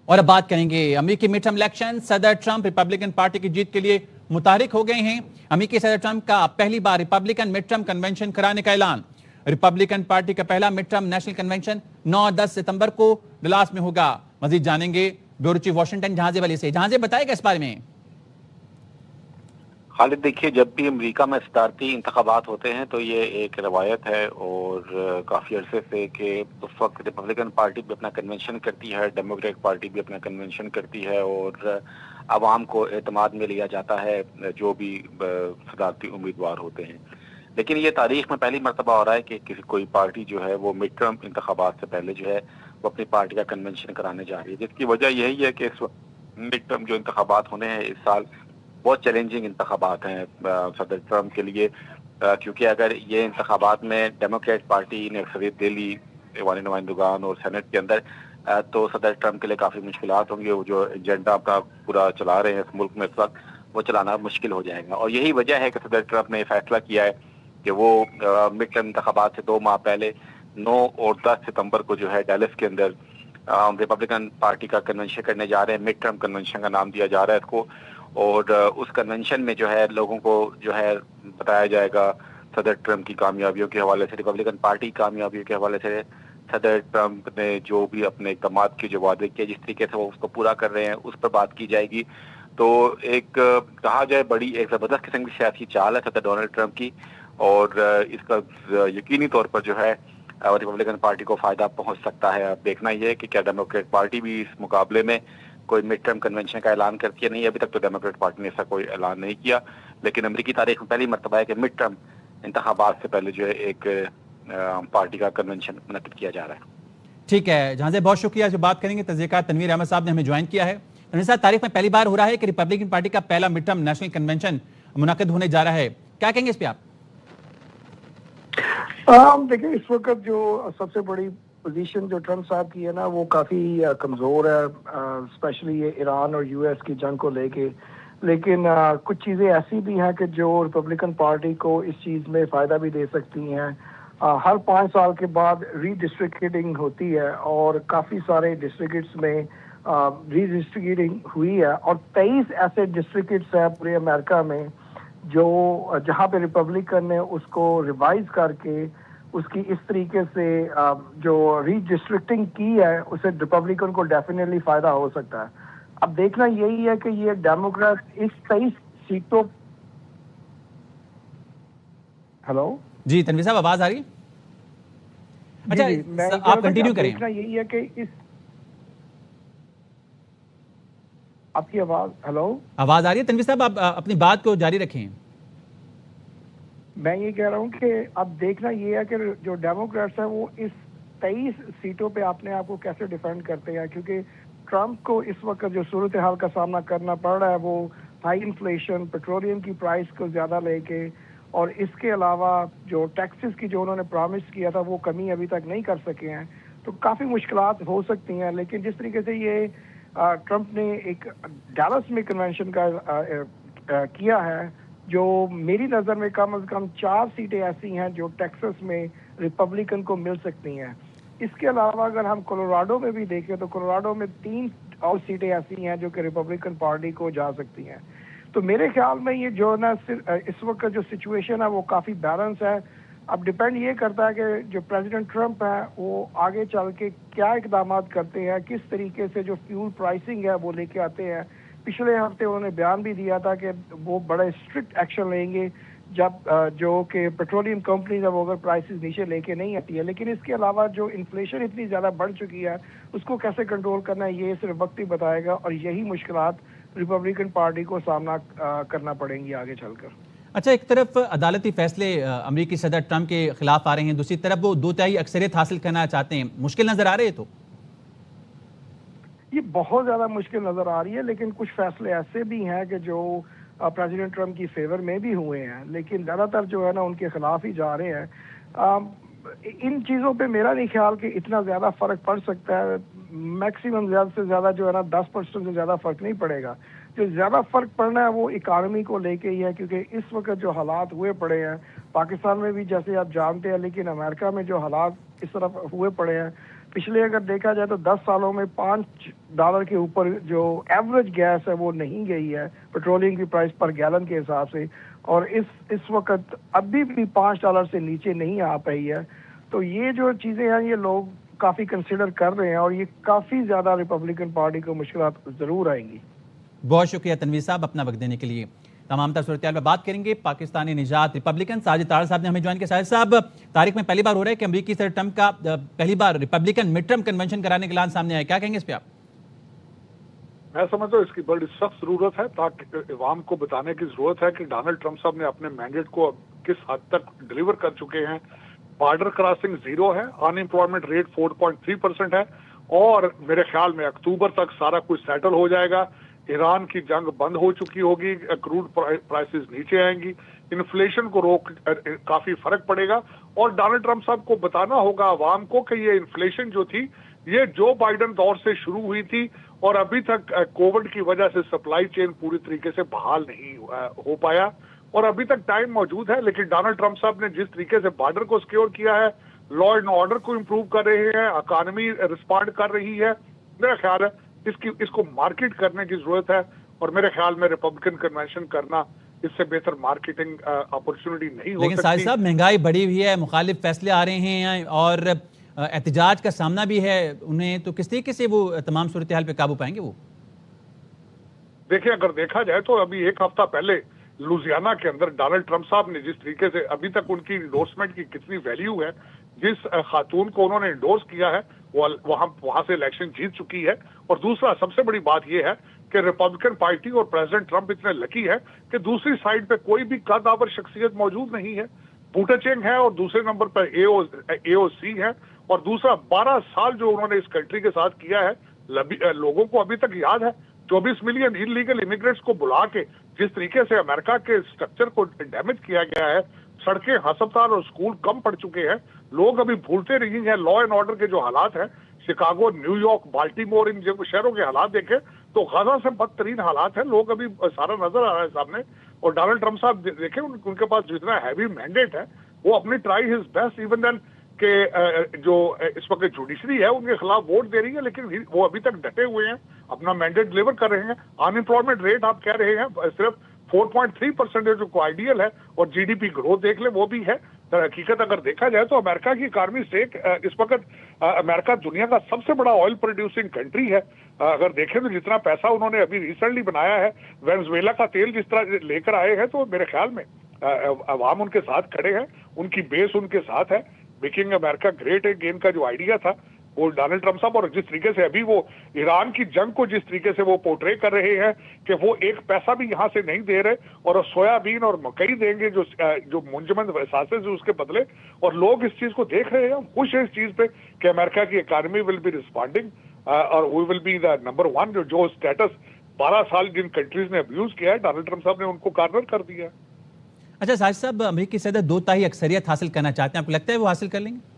اور اب بات کریں گے امریکی مڈ ٹرم الیکشن. صدر ٹرمپ ریپبلکن پارٹی کی جیت کے لیے متحرک ہو گئے ہیں. امریکی صدر ٹرمپ کا پہلی بار ریپبلکن مڈ ٹرم کنونشن کرانے کا اعلان. ریپبلکن پارٹی کا پہلا مڈ ٹرم نیشنل کنونشن 9-10 ستمبر کو ڈلاس میں ہوگا. مزید جانیں گے بیورو چیف واشنگٹن جہاں ولی سے. جہاں بتائے گا اس بارے میں. خالد دیکھیے، جب بھی امریکہ میں صدارتی انتخابات ہوتے ہیں تو یہ ایک روایت ہے اور کافی عرصے سے کہ اس وقت ریپبلکن پارٹی بھی اپنا کنونشن کرتی ہے، ڈیموکریٹ پارٹی بھی اپنا کنونشن کرتی ہے اور عوام کو اعتماد میں لیا جاتا ہے جو بھی صدارتی امیدوار ہوتے ہیں. لیکن یہ تاریخ میں پہلی مرتبہ ہو رہا ہے کہ کوئی پارٹی جو ہے وہ مڈ ٹرم انتخابات سے پہلے جو ہے وہ اپنی پارٹی کا کنونشن کرانے جا رہی ہے، جس کی وجہ یہی ہے کہ اس مڈ ٹرم جو انتخابات ہونے ہیں اس سال بہت چیلنجنگ انتخابات ہیں صدر ٹرمپ کے لیے، کیونکہ اگر یہ انتخابات میں ڈیموکریٹ پارٹی نے اکثریت دے لی ایوانی نمائندگان اور سینٹ کے اندر تو صدر ٹرمپ کے لیے کافی مشکلات ہوں گی. وہ جو ایجنڈا اپنا پورا چلا رہے ہیں اس ملک میں اس وقت، وہ چلانا مشکل ہو جائے گا. اور یہی وجہ ہے کہ صدر ٹرمپ نے فیصلہ کیا ہے کہ وہ مڈ ٹرم انتخابات سے 2 ماہ پہلے 9 اور 10 ستمبر کو جو ہے ڈیلس کے اندر ریپبلکن پارٹی کا کنونشن کرنے جا رہے ہیں. مڈ ٹرم کنونشن کا نام دیا جا رہا ہے اس کو، اور اس کنونشن میں جو ہے لوگوں کو جو ہے بتایا جائے گا صدر ٹرمپ کی کامیابیوں کے حوالے سے، ریپبلکن پارٹی کی کامیابیوں کے حوالے سے، صدر ٹرمپ نے جو بھی اپنے اقدامات کے جو وعدے کیے جس طریقے سے وہ اس کو پورا کر رہے ہیں اس پر بات کی جائے گی. تو ایک کہا جائے بڑی ایک زبردست قسم کی سیاسی چال ہے صدر ڈونلڈ ٹرمپ کی، اور اس کا یقینی طور پر جو ہے ریپبلکن پارٹی کو فائدہ پہنچ سکتا ہے. اب دیکھنا یہ ہے کہ کیا ڈیموکریٹ پارٹی بھی اس مقابلے میں کوئی مڈ ٹرم کنونشن کا اعلان کرتی ہے. نہیں، ابھی تک تو ڈیموکریٹ پارٹی نے ایسا کوئی اعلان نہیں کیا، لیکن امریکی تاریخ میں پہلی مرتبہ ہے کہ مڈ ٹرم انتخابات سے پہلے جو ہے ایک پارٹی کا کنونشن منعقد کیا جا رہا ہے. ٹھیک ہے جہاں سے بہت شکریہ. جو بات کریں گے تجزیہ کار تنویر احمد صاحب نے ہمیں جوائن کیا ہے. تنویر صاحب، تاریخ میں پہلی بار ہو رہا ہے کہ ریپبلکن پارٹی کا پہلا مڈ ٹرم نیشنل کنونشن منعقد ہونے جا رہا ہے، کیا کہیں گے اس پہ آپ؟ دیکھیں، اس وقت جو سب سے بڑی پوزیشن جو ٹرمپ صاحب کی ہے نا وہ کافی کمزور ہے، اسپیشلی یہ ایران اور یو ایس کی جنگ کو لے کے. لیکن کچھ چیزیں ایسی بھی ہیں کہ جو ریپبلکن پارٹی کو اس چیز میں فائدہ بھی دے سکتی ہیں. ہر 5 سال کے بعد ری ڈسٹرکٹنگ ہوتی ہے اور کافی سارے ڈسٹرکٹس میں ری ڈسٹرکٹنگ ہوئی ہے، اور 23 ایسے ڈسٹرکٹس ہیں پورے امریکہ میں جو جہاں پہ ریپبلکن نے اس کو ریوائز کر کے اس کی اس طریقے سے جو ری ڈسٹرکٹنگ کی ہے اسے ریپبلکن کو ڈیفینیٹلی فائدہ ہو سکتا ہے. اب دیکھنا یہی ہے کہ یہ ڈیموکریٹ اس 23 سیٹوں. ہلو جی تنویر صاحب، آواز آ رہی ہے؟ اچھا آپ کنٹینیو کریں. دیکھنا یہی ہے کہ اس آپ کی ہلو آواز آ رہی ہے تنویر صاحب؟ آپ اپنی بات کو جاری رکھیں. میں یہ کہہ رہا ہوں کہ اب دیکھنا یہ ہے کہ جو ڈیموکریٹس ہیں وہ اس 23 سیٹوں پہ اپنے آپ کو کیسے ڈیفینڈ کرتے ہیں، کیونکہ ٹرمپ کو اس وقت جو صورتحال کا سامنا کرنا پڑ رہا ہے وہ ہائی انفلیشن، پیٹرولیم کی پرائس کو زیادہ لے کے، اور اس کے علاوہ جو ٹیکسز کی جو انہوں نے پرامس کیا تھا وہ کمی ابھی تک نہیں کر سکے ہیں. تو کافی مشکلات ہو سکتی ہیں. لیکن جس طریقے سے یہ ٹرمپ نے ایک ڈیلس میں کنونشن کا کیا ہے، جو میری نظر میں کم از کم 4 سیٹیں ایسی ہیں جو ٹیکسس میں ریپبلکن کو مل سکتی ہیں. اس کے علاوہ اگر ہم کولوراڈو میں بھی دیکھیں تو کولوراڈو میں 3 اور سیٹیں ایسی ہیں جو کہ ریپبلکن پارٹی کو جا سکتی ہیں. تو میرے خیال میں یہ جو نا اس وقت جو سچویشن ہے وہ کافی بیلنس ہے. اب ڈپینڈ یہ کرتا ہے کہ جو پریزیڈنٹ ٹرمپ ہے وہ آگے چل کے کیا اقدامات کرتے ہیں، کس طریقے سے جو فیول پرائسنگ ہے وہ لے کے آتے ہیں. پچھلے ہفتے انہوں نے بیان بھی دیا تھا کہ وہ بڑے اسٹرکٹ ایکشن لیں گے جب جو کہ پیٹرولیم کمپنیز اب اگر پرائسز نیچے لے کے نہیں آتی ہے. لیکن اس کے علاوہ جو انفلیشن اتنی زیادہ بڑھ چکی ہے اس کو کیسے کنٹرول کرنا ہے یہ صرف وقت ہی بتائے گا، اور یہی مشکلات ریپبلکن پارٹی کو سامنا کرنا پڑیں گی آگے چل کر. اچھا، ایک طرف عدالتی فیصلے امریکی صدر ٹرمپ کے خلاف آ رہے ہیں، دوسری طرف وہ 2/3 اکثریت حاصل کرنا چاہتے ہیں. مشکل نظر آ رہے تو یہ بہت زیادہ مشکل نظر آ رہی ہے، لیکن کچھ فیصلے ایسے بھی ہیں کہ جو پریزیڈنٹ ٹرمپ کی فیور میں بھی ہوئے ہیں، لیکن زیادہ تر جو ہے نا ان کے خلاف ہی جا رہے ہیں. ان چیزوں پہ میرا نہیں خیال کہ اتنا زیادہ فرق پڑ سکتا ہے. میکسیمم زیادہ سے زیادہ جو ہے نا 10% سے زیادہ فرق نہیں پڑے گا. جو زیادہ فرق پڑنا ہے وہ اکانومی کو لے کے ہی ہے، کیونکہ اس وقت جو حالات ہوئے پڑے ہیں پاکستان میں بھی جیسے آپ جانتے ہیں، لیکن امریکہ میں جو حالات اس طرف ہوئے پڑے ہیں پچھلے اگر دیکھا جائے تو 10 سالوں میں $5 کے اوپر جو ایوریج گیس ہے وہ نہیں گئی ہے پیٹرولیم کی پرائس پر گیلن کے حساب سے، اور اس وقت ابھی بھی $5 سے نیچے نہیں آ پائی ہے. تو یہ جو چیزیں ہیں یہ لوگ کافی کنسیڈر کر رہے ہیں، اور یہ کافی زیادہ ریپبلکن پارٹی کو مشکلات ضرور آئیں گی. بہت شکریہ تنویر صاحب اپنا وقت دینے کے لیے. تمام تر صورتحال میں بات کریں گے. پاکستانی نژاد ریپبلکن ساجد طاہر صاحب نے ہمیں جوائن کیا. ساجد صاحب، تاریخ میں پہلی بار ہو رہا ہے کہ امریکی صدر ٹرمپ کا پہلی بار ریپبلکن مڈ ٹرم کنونشن کرانے کا اعلان سامنے آیا، کیا کہیں گے اس پہ آپ؟ میں سمجھتا ہوں اس کی بڑی سخت ضرورت ہے، تاکہ عوام کو بتانے کی ضرورت ہے کہ ڈونلڈ ٹرمپ صاحب نے اپنے مینڈیٹ کو کس حد تک ڈیلیور کر چکے ہیں. بارڈر کراسنگ 0 ہے، ان امپلائمنٹ ریٹ 4.3% ہے، اور میرے خیال میں اکتوبر تک سارا کچھ سیٹل ہو جائے گا. ایران کی جنگ بند ہو چکی ہوگی، کروڈ پرائسز نیچے آئیں گی، انفلیشن کو روک کافی فرق پڑے گا. اور ڈونلڈ ٹرمپ صاحب کو بتانا ہوگا عوام کو کہ یہ انفلیشن جو تھی یہ جو بائیڈن دور سے شروع ہوئی تھی، اور ابھی تک کووڈ کی وجہ سے سپلائی چین پوری طریقے سے بحال نہیں ہو پایا، اور ابھی تک ٹائم موجود ہے. لیکن ڈونلڈ ٹرمپ صاحب نے جس طریقے سے بارڈر کو سیکیور کیا ہے، لا اینڈ آرڈر کو امپروو کر رہے ہیں، اکانومی رسپونڈ کر رہی ہے، میرا خیال ہے اس کو مارکیٹ کرنے کی ضرورت ہے. اور میرے خیال میں ریپبلکن کنونشن کرنا اس سے بہتر مارکیٹنگ اپرچونٹی نہیں ہو سکتی. لیکن ساجد صاحب، مہنگائی بڑھی ہوئی ہے، مخالف فیصلے آ رہے ہیں اور احتجاج کا سامنا بھی ہے انہیں، تو کس طریقے سے وہ تمام صورتحال پہ قابو پائیں گے؟ وہ دیکھیں، اگر دیکھا جائے تو ابھی ایک ہفتہ پہلے لوزیانا کے اندر ڈونلڈ ٹرمپ صاحب نے جس طریقے سے ابھی تک ان کی انڈورسمنٹ کی کتنی ویلیو ہے، جس خاتون کو انہوں نے انڈورس کیا ہے وہ وہاں سے الیکشن جیت چکی ہے. اور دوسرا سب سے بڑی بات یہ ہے کہ ریپبلکن پارٹی اور پریزیڈنٹ ٹرمپ اتنے لکی ہے کہ دوسری سائڈ پہ کوئی بھی قدآور شخصیت موجود نہیں ہے. بوٹاچینگ ہے اور دوسرے نمبر پر اے او سی ہے، اور دوسرا 12 سال جو انہوں نے اس کنٹری کے ساتھ کیا ہے، لوگوں کو ابھی تک یاد ہے 24 ملین انلیگل امیگرینٹس کو بلا کے جس طریقے سے امریکہ کے اسٹرکچر کو ڈیمیج کیا گیا ہے. سڑکیں، ہسپتال اور اسکول کم پڑ چکے ہیں. لوگ ابھی بھولتے نہیں ہیں لا اینڈ آرڈر کے جو حالات ہیں. شکاگو، نیو یارک، بالٹیمور، ان شہروں کے حالات دیکھیں تو غزہ سے بدترین حالات ہیں. لوگ ابھی سارا نظر آ رہا ہے سامنے. اور ڈونلڈ ٹرمپ صاحب دیکھیں ان کے پاس جتنا ہیوی مینڈیٹ ہے، وہ اپنی try his best even then کہ جو اس وقت جوڈیشری ہے ان کے خلاف ووٹ دے رہی ہے، لیکن وہ ابھی تک ڈٹے ہوئے ہیں، اپنا مینڈیٹ ڈیلیور کر رہے ہیں. ان امپلائمنٹ ریٹ آپ کہہ رہے ہیں صرف 4.3% جو آئیڈیل ہے، اور جی ڈی پی گروتھ دیکھ لیں وہ بھی ہے. در حقیقت اگر دیکھا جائے تو امریکہ کی اکانومی سے اس وقت امریکہ دنیا کا سب سے بڑا آئل پروڈیوسنگ کنٹری ہے. اگر دیکھیں تو جتنا پیسہ انہوں نے ابھی ریسنٹلی بنایا ہے، وینزویلا کا تیل جس طرح لے کر آئے ہیں، تو میرے خیال میں عوام ان کے ساتھ کھڑے ہیں، ان کی بیس ان کے ساتھ ہے. میکنگ امریکہ گریٹ اگین کا جو آئیڈیا تھا وہ ڈونلڈ ٹرمپ صاحب، اور جس طریقے سے ابھی وہ ایران کی جنگ کو جس طریقے سے وہ پورٹرے کر رہے ہیں کہ وہ ایک پیسہ بھی یہاں سے نہیں دے رہے، اور سویا بین اور مکئی دیں گے جو منجمد اثاثے اس کے بدلے. اور لوگ اس چیز کو دیکھ رہے ہیں، خوش ہیں اس چیز پہ کہ امریکہ کی اکانومی ول بی ریسپونڈنگ، اور وی ول بی دا نمبر 1. جو اسٹیٹس 12 سال جن کنٹریز نے ابیوز کیا ہے، ڈونلڈ ٹرمپ صاحب نے ان کو کارنر کر دیا. اچھا ساجد صاحب، امریکی صدر 2 تہائی اکثریت حاصل کرنا چاہتے ہیں، آپ کو لگتا ہے وہ حاصل کر لیں گے؟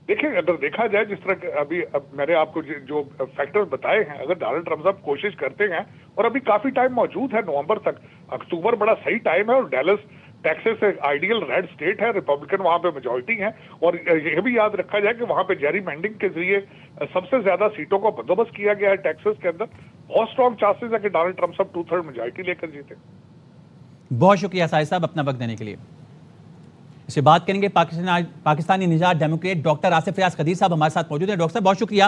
دیکھیں، اگر دیکھا جائے جس طرح ابھی میں نے آپ کو جو فیکٹر بتائے ہیں، اگر ڈونلڈ ٹرمپ صاحب کوشش کرتے ہیں، اور ابھی کافی ٹائم موجود ہے نومبر تک، اکتوبر بڑا صحیح ٹائم ہے. اور ڈیلس ٹیکسس ایک آئیڈیل ریڈ اسٹیٹ ہے، ریپبلکن وہاں پہ میجورٹی ہیں. اور یہ بھی یاد رکھا جائے کہ وہاں پہ جیری مینڈنگ کے ذریعے سب سے زیادہ سیٹوں کا بندوبست کیا گیا ہے ٹیکسس کے اندر. بہت اسٹرانگ چانسز ہے کہ ڈونلڈ ٹرمپ صاحب 2/3 میجورٹی لے کر جیتے. بہت شکریہ ساجد صاحب اپنا وقت دینے کے لیے. اس سے بات کریں گے پاکستانی نژاد ڈیموکریٹ ڈاکٹر آصف ریاض قدیر صاحب ہمارے ساتھ موجود ہیں. ڈاکٹر صاحب بہت شکریہ.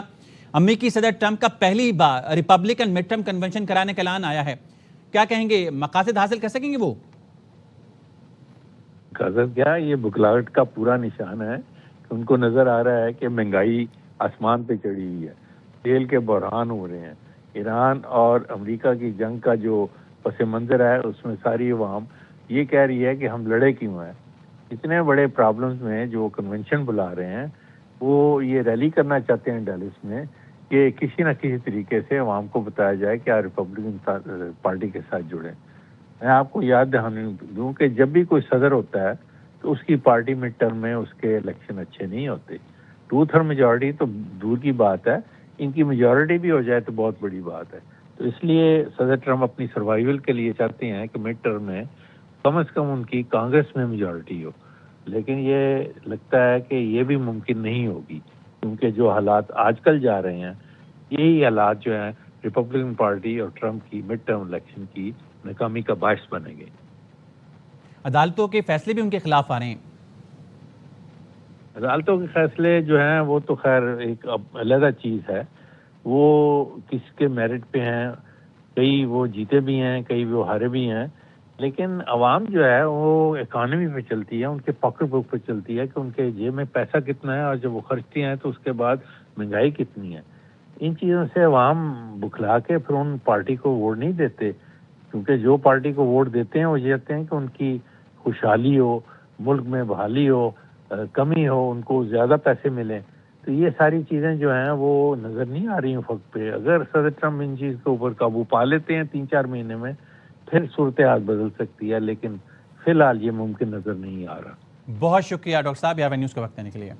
امریکی صدر ٹرمپ کا پہلی بار ریپبلکن مڈ ٹرم کنونشن کرانے کا اعلان آیا ہے، کیا کہیں گے؟ مقاصد حاصل کر سکیں گے وہ؟ مقاصد کیا، یہ بکلاہٹ کا پورا نشان ہے کہ ان کو نظر آ رہا ہے کہ مہنگائی آسمان پہ چڑھی ہوئی ہے، تیل کے بحران ہو رہے ہیں. ایران اور امریکہ کی جنگ کا جو پس منظر ہے اس میں ساری عوام یہ کہہ رہی ہے کہ ہم لڑے کیوں ہیں. اتنے بڑے پرابلمز میں جو کنونشن بلا رہے ہیں، وہ یہ ریلی کرنا چاہتے ہیں ڈیلس میں کہ کسی نہ کسی طریقے سے عوام کو بتایا جائے کہ آپ ریپبلکن پارٹی کے ساتھ جڑیں. میں آپ کو یاد دہانی دوں کہ جب بھی کوئی صدر ہوتا ہے تو اس کی پارٹی مڈ ٹرم میں اس کے الیکشن اچھے نہیں ہوتے. 2/3 میجورٹی تو دور کی بات ہے، ان کی میجورٹی بھی ہو جائے تو بہت بڑی بات ہے. تو اس لیے صدر ٹرمپ اپنی سروائیول کے لیے چاہتے ہیں کہ مڈ ٹرم میں کم از کم ان کی کانگریس میں میجورٹی ہو. لیکن یہ لگتا ہے کہ یہ بھی ممکن نہیں ہوگی. کیونکہ جو حالات آج کل جا رہے ہیں یہی حالات جو ہیں ریپبلکن پارٹی اور ٹرمپ کی مڈ ٹرم الیکشن کی ناکامی کا باعث بنے گے. عدالتوں کے فیصلے بھی ان کے خلاف آ رہے ہیں. عدالتوں کے فیصلے جو ہیں وہ تو خیر ایک علیحدہ چیز ہے, وہ کس کے میرٹ پہ ہیں, کئی وہ جیتے بھی ہیں کئی وہ ہارے بھی ہیں, لیکن عوام جو ہے وہ اکانومی پہ چلتی ہے, ان کے پاکٹ بک پہ چلتی ہے کہ ان کے جیب میں پیسہ کتنا ہے اور جب وہ خرچتے ہیں تو اس کے بعد مہنگائی کتنی ہے. ان چیزوں سے عوام بکھلا کے پھر ان پارٹی کو ووٹ نہیں دیتے, کیونکہ جو پارٹی کو ووٹ دیتے ہیں وہ یہ چاہتے ہیں کہ ان کی خوشحالی ہو, ملک میں بحالی ہو, کمی ہو, ان کو زیادہ پیسے ملیں. تو یہ ساری چیزیں جو ہیں وہ نظر نہیں آ رہی ہیں وقت پہ. اگر صدر ٹرمپ ان چیز کے اوپر قابو پا لیتے ہیں 3-4 مہینے میں پھر صورتحال بدل سکتی ہے, لیکن فی الحال یہ ممکن نظر نہیں آ رہا. بہت شکریہ ڈاکٹر صاحب یہاں نیوز کا وقت دینے کے لیے.